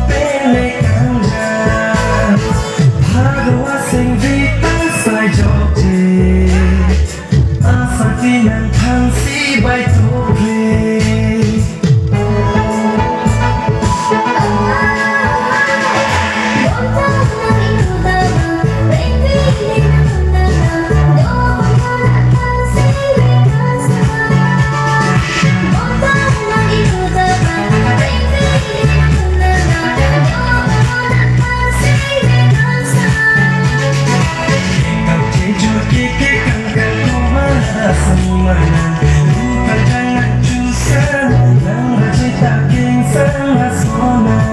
เป็นในกลางใจภาพว่าสิ่งที่ตั้งใจจบเจอาศัยที่นั่งทางสีใบทุกเพลงSemana bukan jangan jusan yang bercerita yang sangat sonang.